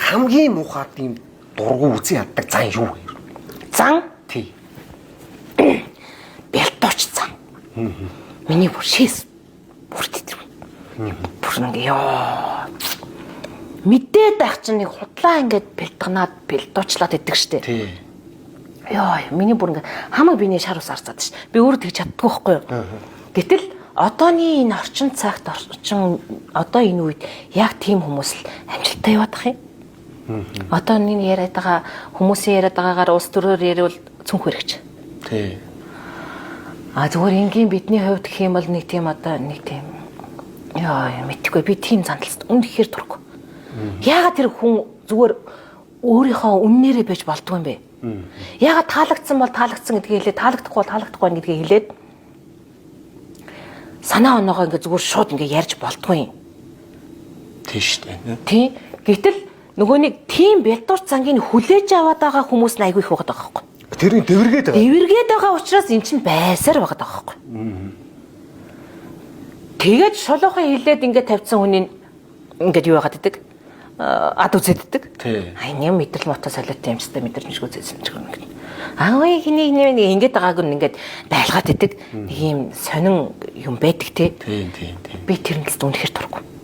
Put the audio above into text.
хамгийн муухай тийм дургу үзий яддаг зан юу вэ? Зан? Тий. Бэлтууч зан. Миний бүр шээс бүр тэтэрв. Бүр ингээ ёо. Мэдээд байх чинь нэг худлаа ингээд бэлтганаад бэлтуучлаад идэг штэ. Тий. Ёо, миний бүр ингээ хамаг биний шар ус арцаад ш. Би өөрөө тэгж чаддгүй байхгүй юу? Гэтэл одооний энэ орчин цагт одоо энэ үед яг тийм хүмүүс л амжилттай яваад ах юм. Одоо нэг яриад байгаа хүмүүсийн яриад байгаагаар улс төрөөр яриул цүнх хэрэгч. Тий. Зүгээр энгийн бидний хувьд гэх юм бол нэг тийм одоо нэг тийм яа мэдхгүй би тийм зандалст үнэхээр дурггүй. Яагаад тэр хүн зүгээр өөрийнхөө үннээрээ байж болдгүй юм бэ? Яагаад таалагдсан бол таалагдсан гэдгийг хэлээд таалагдахгүй бол таалагдахгүй гэдгийг хэлээд санаа оноогоо ингээ зүгээр шууд ингээ ярьж болдгүй юм. Тий штэ. Тий. Гэтэл нөгөө нэг тийм бэлдуур зангийн хүлээж аваад байгаа хүмүүс нь айгүй их байгаа байхгүй. Тэрний дэвэргээд байгаа. Дэвэргээд байгаа учраас эн чинь байсаар байгаа байхгүй. Тэгээд шолоохон хилээд ингээ тавьсан хүний ингээд юу яагаад идэг? Ад үзэддэг. Тий. Юм мэдрэл мото солиотой юмстай мэдэрчгүй зэсэн ч гэнэ. Аагүй хиний нэг ингээд байгааг нь ингээд дайлгаад идэг. Нэг юм сонин юм байдаг те. Тий. Би тэрнээс үнэхээр дурггүй.